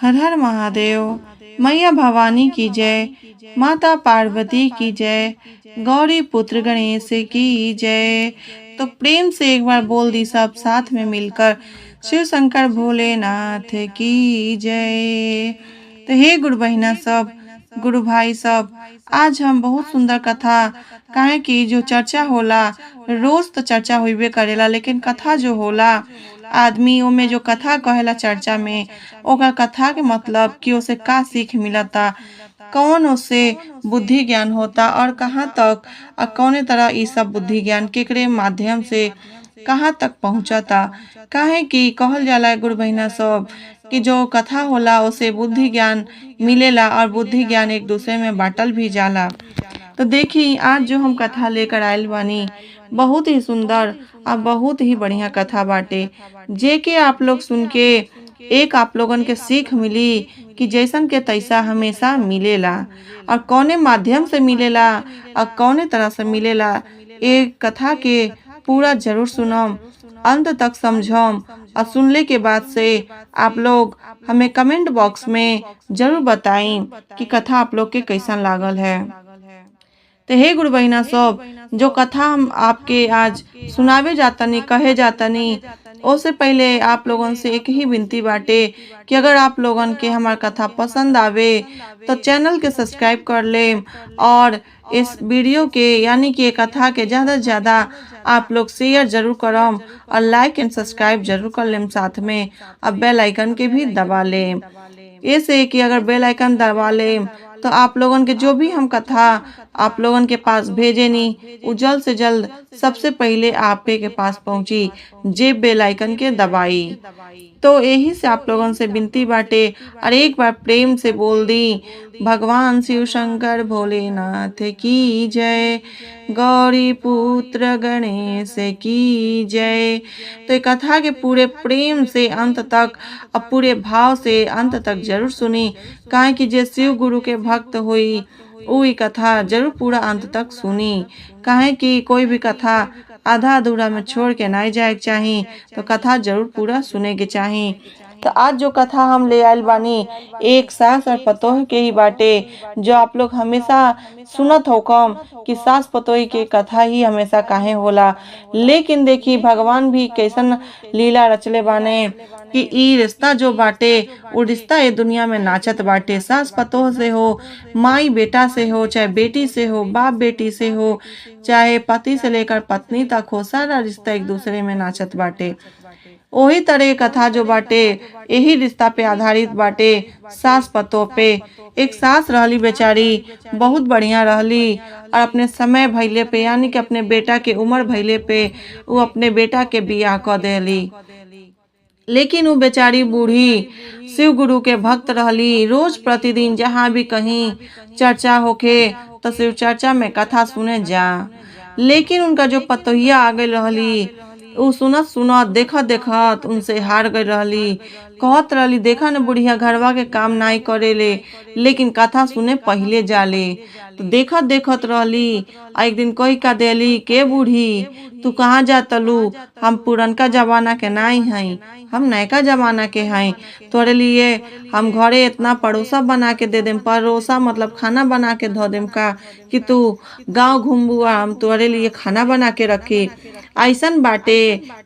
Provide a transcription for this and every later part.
हर हर महादेव। मैया भवानी की जय। माता पार्वती की जय। गौरी पुत्र गणेश की जय। तो प्रेम से एक बार बोल दी सब साथ में मिलकर, शिव शंकर भोलेनाथ की जय। तो हे गुरु बहिना सब, गुरु भाई सब, आज हम बहुत सुंदर कथा, काहे कि जो चर्चा होला रोज तो चर्चा होइबे करेला, लेकिन कथा जो होला आदमी में जो कथा कहेला चर्चा में, ओकर कथा के मतलब कि उसे का सीख मिलता, कौन उससे बुद्धि ज्ञान होता और कहाँ तक और कौने तरह ये सब बुद्धि ज्ञान केकरे माध्यम से कहाँ तक पहुँचता। काहे कि कहल जाला गुरु बहिना सब कि जो कथा होला उसे बुद्धि ज्ञान मिलेला और बुद्धि ज्ञान एक दूसरे में बांटल भी जाला। तो देखी आज जो हम कथा लेकर आयल बानी, बहुत ही सुंदर और बहुत ही बढ़िया कथा बाटे, जे के आप लोग सुन के एक आप लोगन के सीख मिली कि जैसन के तैसा हमेशा मिलेला और कौने माध्यम से मिलेला और कौने तरह से मिलेला। एक कथा के पूरा जरूर सुनम, अंत तक समझम और सुनले के बाद से आप लोग हमें कमेंट बॉक्स में जरूर बताएं कि कथा आप लोग के कैसन लागल है। तो हे गुरु बहिना सब, जो कथा हम आपके आज सुनावे जातनी कहे जातनी, उससे पहले आप लोगन से एक ही विनती बाटे कि अगर आप लोगन के हमार कथा पसंद आवे तो चैनल के सब्सक्राइब कर लें और इस वीडियो के यानी कि कथा के ज़्यादा से ज़्यादा आप लोग शेयर जरूर करम और लाइक एंड सब्सक्राइब जरूर कर लें, साथ में अब बेल आइकन के भी दबा लें। ऐसे कि अगर बेल आइकन दबा लें तो आप लोगन के जो भी हम कथा आप लोगन के पास भेजे नी, वो जल्द से जल्द सबसे पहले आपके के पास पहुंची, जे बेल आइकन के दबाई। तो यही से आप लोगन से विनती बाटे और एक बार प्रेम से बोल दी, भगवान शिव शंकर भोलेनाथ की जय, गौरी पुत्र गणेश की जय। तो ये कथा के पूरे प्रेम से अंत तक और पूरे भाव से अंत तक जरूर सुनी, काहे कि जे शिव गुरु के भक्त हुई वही कथा जरूर पूरा अंत तक सुनी। काहे कि कोई भी कथा आधा अधूरा में छोड़ के नहीं जाए चाहिए, तो कथा जरूर पूरा सुने के चाहिए। तो आज जो कथा हम ले आयल बानी एक सास और पतोह के ही बाटे, जो आप लोग हमेशा सुनत हो कम कि सास पतोही के कथा ही हमेशा काहे होला, लेकिन देखी भगवान भी कैसन लीला रचले बाने कि ई रिश्ता जो बाटे वो रिश्ता ये दुनिया में नाचत बाटे। सास पतोह से हो, माई बेटा से हो, चाहे बेटी से हो, बाप बेटी से हो, चाहे पति से लेकर पत्नी तक हो, सारा रिश्ता एक दूसरे में नाचत बाटे। वही तरह कथा जो बाटे यही रिश्ता पे आधारित बाटे, सास पतोह पे। एक सास रहली बेचारी, बहुत बढ़िया रहली और अपने समय भइले पे यानी कि अपने बेटा के उम्र भइले पे वो अपने बेटा के बियाह कर देली। लेकिन वो बेचारी बूढ़ी शिव गुरु के भक्त रहली, रोज प्रतिदिन जहाँ भी कहीं चर्चा होके तो शिव चर्चा में कथा सुने जा। लेकिन उनका जो पतोहिया आ गई रहली, उ सुनत सुनत देखत देखत उनसे हार गई रहली। कहत रहली, देखा न बुढ़िया घरवा के काम नहीं करेले लेकिन कथा सुने पहले जाले। तो देखत देखत रहली, एक दिन कही का देली, के बूढ़ी तू कहाँ जा तलू, हम पुरनका जमाना के नहीं हई, हम नयका जमाना के हई। तोरे लिए हम घरे इतना परोसा बना के दे देम, परोसा मतलब खाना बना के धो देम का कि तू गांव घूमबू और हम तोरे लिए खाना बना के रखी। ऐसन बाटे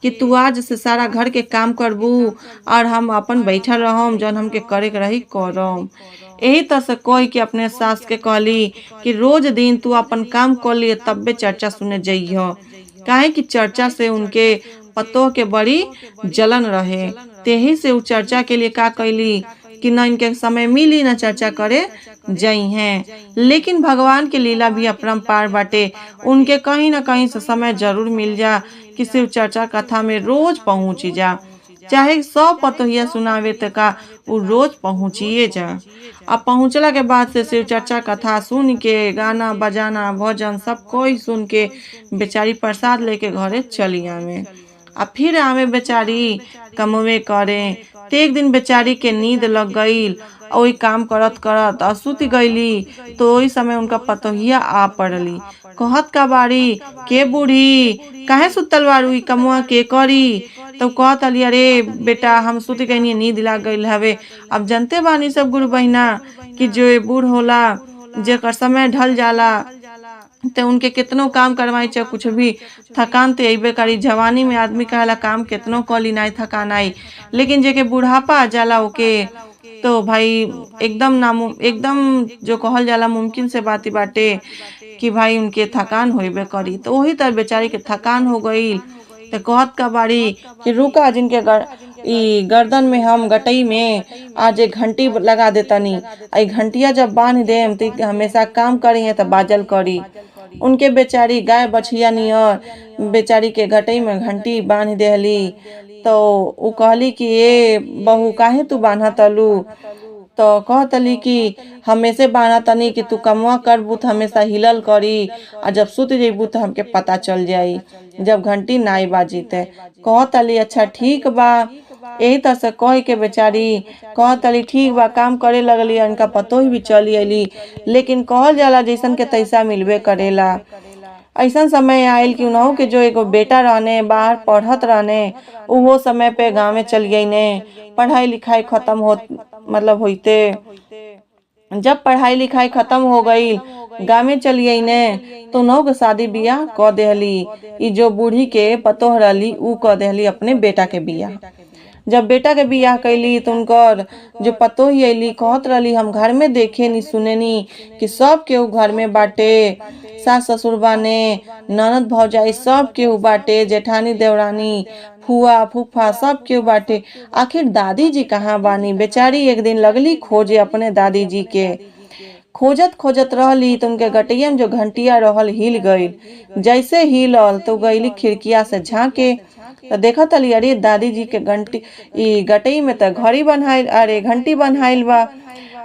कि तू आज से सारा घर के काम करबू और हम अपन बैठा रहम, जौन हमके करे के रही करम। यही तरह से कोई कि अपने सास के कहली कि रोज दिन तू अपन काम कर लिए तब्बे चर्चा सुने जइह। काहे कि चर्चा से उनके पतोह के बड़ी जलन रहे। तेही से वो चर्चा के लिए का कैली कि न इनके समय मिली न चर्चा करे जई हैं। लेकिन भगवान के लीला भी अपरंपार बाटे, उनके कहीं न कहीं से समय जरूर मिल जा कि शिव चर्चा कथा में रोज पहुँची जा, चाहे 100 पतोहिया सुनावे तक का वो रोज पहुँचिए जा। अब पहुँचला के बाद से शिव चर्चा कथा सुन के गाना बजाना भजन सब कोई सुन के बेचारी प्रसाद लेके घरे चली आवे। अब फिर आवे बेचारी कमवे करे। तो एक दिन बेचारी के नींद लग गई, वही काम करत करत सुत गईली। तो वही समय उनका पतोहिया आ पड़ली। कहत का बाड़ी के बूढ़ी काहे सुतल बारू, कमुआ के करी। तो कहत अली अरे बेटा हम सुत गई, नींद लाग गई हवे। अब जनते बानी सब गुरु बहिना कि जो बूढ़ होला जेकर समय ढल जाला तो उनके कितनो काम करवाई चाहे कुछ भी थकान तो अबे करी। जवानी में आदमी कहेला काम कितनो कली नहीं थकान आई, लेकिन जेके बुढ़ापा आ जाला ओके तो भाई एकदम जो कहल जाला मुमकिन से बाती बाटे कि भाई उनके थकान होइबे करी। तो वही तरह बेचारी के थकान हो गई। तो कहत का बाड़ी कि रुका जिनके गर्दन में हम गटई में आज एक घंटी लगा देतनी, आई घंटिया जब बांध देम तो हमेशा काम करी है तो बाजल करी। उनके बेचारी गाय बछिया नियर बेचारी के घटई में घंटी बांध देहली। तो उ कहली कि ए बहू काहे तू बांधा तलू। तो कहतली कि हमेशा बांधा तनी कि तू कमवा करबू तो हमेशा हिलल करी, और जब सुत जेबू तो हमके पता चल जाई जब घंटी नाई बाजीते। कहतली अच्छा ठीक बा। यही तरह से कह के बेचारी कहतली ठीक बा, काम करे लगली। उनका पतो ही भी चली अली, लेकिन कहल जाला जैसन के तैसा मिलबे करेला। ऐसा समय आयल कि उन्हों के जो एगो बेटा रहने बाहर पढ़त रहने, उहो समय पे गाँव में चल गई ने। पढ़ाई लिखाई खत्म होते जब पढ़ाई लिखाई खत्म हो गई गाँव में चल गई ने, तो उन्हों के शादी बियाह क देहली। ई जो बूढ़ी के पतोह रहली उ क देहली अपने बेटा के बियाह। जब बेटा के बियाह कैली तो उनकर जो पतो ही अली कहत रहली हम घर में देखे नी सुने नी कि सब केहू घर में बाटे, सास ससुर बाने, ननद भौजाई सब केहू बाटे, जेठानी देवरानी फुआ फूफा सब केहू बाटे, आखिर दादी जी कहाँ बानी। बेचारी एक दिन लगली खोजे अपने दादी जी के। खोजत खोजत रहली तो उनके गटैया में जो घंटिया रहल हिल गई। जैसे हिलल तो गईली खिड़किया से झांके तो देखा तली अरे दादी जी के गटई में तो घंटी बन्हाइल बा।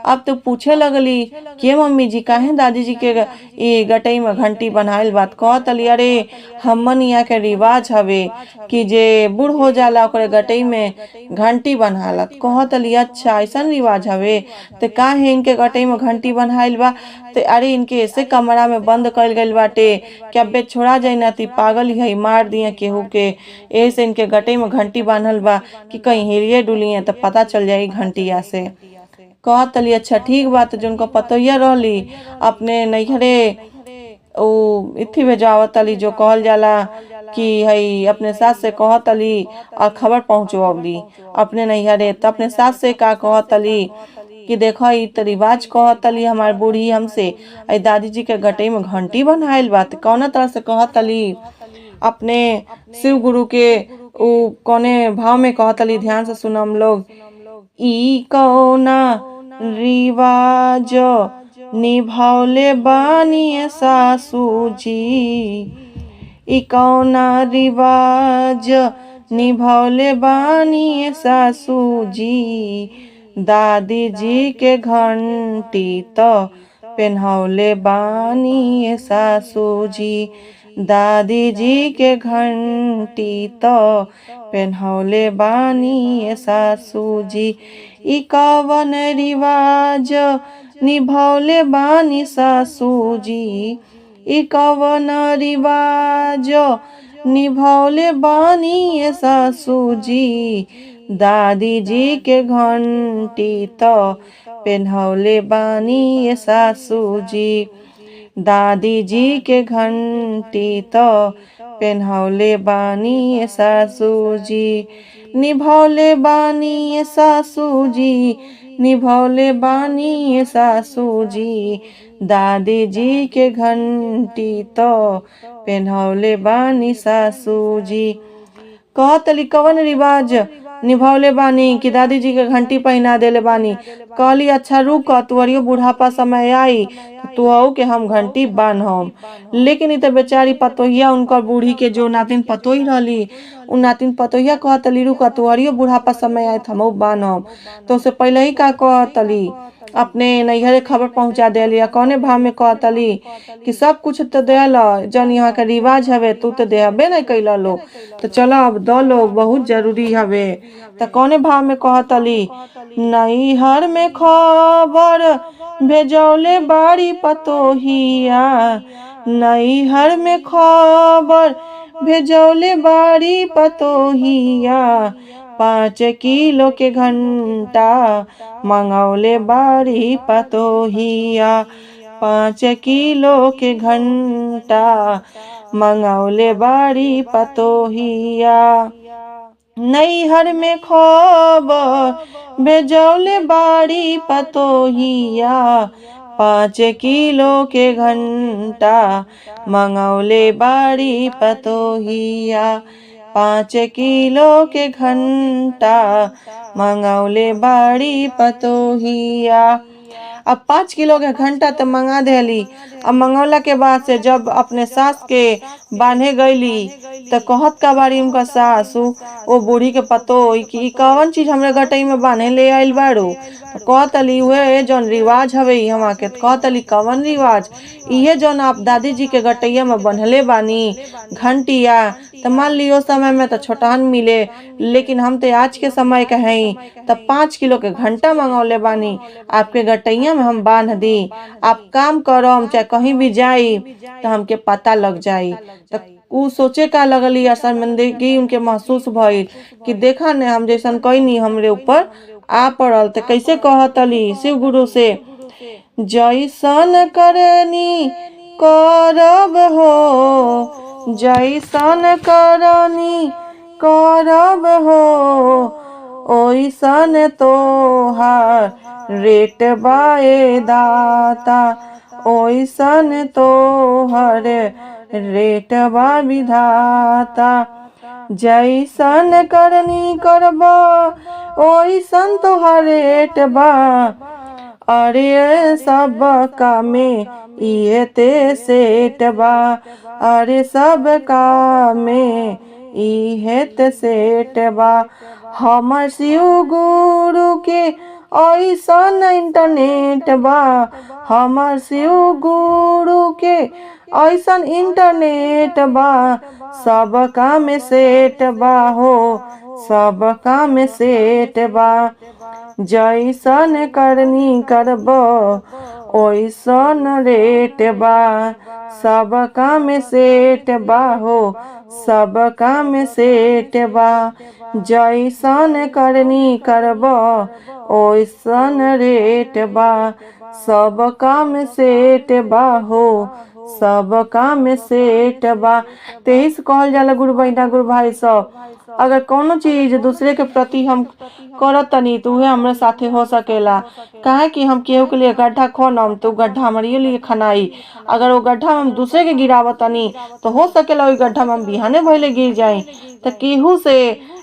अब तो पूछे लगली के मम्मी जी काहे दादी जी के गटई में घंटी बन्हाइल बात। कहतली अरे हमन यहाँ के रिवाज हवे कि जे बूढ़ हो जाला ओकरे गटई में घंटी बन्हालत। कहतली अच्छा ऐसा रिवाज हवे तो काहे इनके गटई में घंटी बन्हाइल बा। तो अरे इनके ऐसे कमरा में बंद कर गइल बाटे कि अब छोड़ा जाए ना ती पागल है मार दिया केहू के, ऐसे इनके गटई में घंटी बांधल बा कि कहीं हिरिये डुलिए तो पता चल जाई घंटिया से। कहतली अच्छा ठीक बात। जो उनको पतोहिया रहली अपने नैहरे इथी भेजावतली जो कहल जाला कि हई अपने सास से कहतली और खबर पहुँचवली अपने नैहरे। तो अपने सास से का कहतली कि देखो ई तो रिवाज कहतली हमार बूढ़ी हमसे आई दादी जी के गटई में घंटी बन्हाइल बात कौना तरह से कहतली। अपने शिव गुरु के कौने भाव में कहतली ध्यान से सुनो हम लोग। ई कौना रिवाज निभौले बानी सासू जी, ई कौना रिवाज निभौले बानी सासू जी, दादी जी के घंटी तो पेन्हौले बानी सासू जी, दादी जी के घंटी तो पेन्हौले बानी सासू जी, ई कवन रिवाज निभौले बानी सासू जी, ई कवन रिवाज निभौले बानी सासू जी, दादी जी के घंटी तो पेन्हौले बानी सासू जी, दादी जी के घंटी तो पेन्हौले बानी सासू जी, निभौले बानी सासू जी, निभौले बानी सासू जी, दादी जी के घंटी तो पेन्हौले बानी सासू जी। कहतली कवन रिवाज निभौले बानी कि दादी जी के घंटी पहना देले बानी। कहली अच्छा रुक तुअरियो बुढ़ापा समय आई तो के हम घंटी बांधम। लेकिन इ तो बेचारी पतोहिया उनकर बूढ़ी के जो नातिन पतोही रहली उन नातिन पतोहिया कहतली रुक तुअरियो बुढ़ापा समय आए हम बांधम। तो उससे पहले ही का कहतली अपने नैहरे खबर पहुंचा देली। कौने भाव में कहतली कि सब कुछ तो देला जन यहाँ का रिवाज हवे तू तो देहबे नहीं कैला लो तो चलो अब दो लोग बहुत जरूरी हवे। तो कौने भाव में कहतली नैहर में खबर भेजौले बाड़ी पतोहिया, नैहर में खबर भेजौले बाड़ी पतोहिया, 5 किलो के घंटा मंगौले बाड़ी पतोहिया, 5 किलो के घंटा मंगौले बाड़ी पतोहिया। नैहर में खबर भेजौले बाड़ी पतोहिया, 5 किलो के घंटा मंगौले बाड़ी पतोहिया, 5 किलो के घंटा मंगौले बाड़ी पतोहिया। अब 5 किलो के घंटा तो मंगा देली। अब मंगौला के बाद से जब अपने सास के बांधे गईली तो कहत का बारी उनका सासू वो बूढ़ी के पतो कि कौन चीज हमरे गटई में बांधे ले आइल बाड़ू। तो कहतली हुए जौन रिवाज हवे हमा के। कहतली कवन रिवाज? इहे जौन आप दादी जी के गटैया में बंधले बानी घंटिया। तो मान लियो समय में तो छोटहन मिले, लेकिन हम तो आज के समय के हई तब 5 किलो के घंटा मंगौले बानी आपके गटैया में हम बांध दी। आप काम करम चाहे कहीं भी जाई तो हमके पता लग जाई। तो उ सोचे का लगली शर्मिंदगी उनके महसूस भइल कि देखा ने हम जैसन कोई नहीं हमरे ऊपर आ पड़ल। तो कैसे कहतली शिव गुरु से, जैसन करनी करब हो, जैसन करनी करब हो, ओइसन तोहार रेट बाए दाता, ओइसन तोहर रेट बा विधाता। जैसन करनी करबा ओइसन तोहर रेट बा, अरे सब कामे इहे ते सेट बा, अरे सब कामे इहे ते सेट बा। हमर शिव गुरु के ऐसन इंटरनेट बा, हमर शिव गुरु के ऐसन इंटरनेट बा, सब काम सेट बा हो, सब काम सेट बा। जैसन करनी करब ओइसन रेट बा, सब काम सेट बा हो, सब काम सेट बा। जैसन करनी करब ओइसन रेट बा, सब काम सेट बा हो, सब काम सेट बा। तेईस कहल जाला गुरु बहिना गुरु भाई सब, अगर कोनो चीज दूसरे के प्रति हम करत तनी तो उहे हमरे साथे हो सकेला। काहे कि हम केहू के लिए गड्ढा खोनम तो गड्ढा हमारे लिए खनाई। अगर वो गड्ढा में हम दूसरे के गिरावत तनी तो हो सकेला वही गड्ढा में हम बिहाने भइले गिर जाई। तो केहू से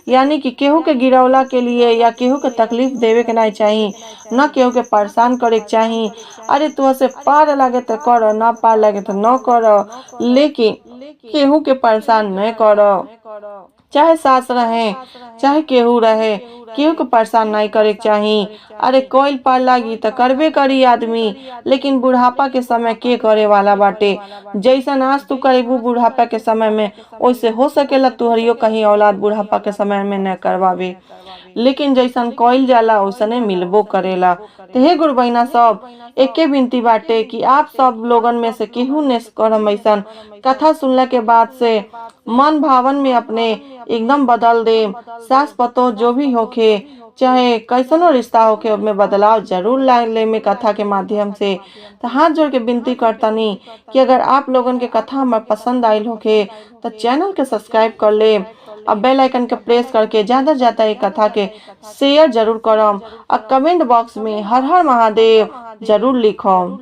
यानी कि केहू के गिरौला के लिए या केहू के तकलीफ देवे के नहीं चाहिए, न केहू के परेशान करे के चाहिए। अरे तू से पार लगे तो कर, ना पार लगे तो न कर, लेकिन केहू के परेशान न कर। चाहे सास रहे चाहे केहू रहे, केहू को परेशान नहीं करे के चाहिए। अरे कोई पार लागी तो करबे करी आदमी, लेकिन बुढ़ापा के समय के करे वाला बाटे। जैसन आज तू करेबू बुढ़ापा के समय में, वैसे हो सकेला तुहरियो कहीं औलाद बुढ़ापा के समय में न करवावे, लेकिन जैसन कोइल जाला वैसने मिलबो करेला। तो हे गुरु बहिना सब, एके विनती बाटे कि आप सब लोगन में से केहू ने करम ऐसन कथा सुनला के बाद से मन भावन में अपने एकदम बदल दे। सास पतो जो भी होखे चाहे कैसनो रिश्ता होके उसमें बदलाव जरूर लाए में कथा के माध्यम से। तो हाथ जोड़ के विनती करतनी कि अगर आप लोगन के कथा हमारे पसंद आयल होके तो चैनल के सब्सक्राइब कर ले, अब बेल आइकन के प्रेस करके ज्यादा ज्यादा ये कथा के शेयर जरूर करम और कमेंट बॉक्स में हर हर महादेव जरूर लिखम।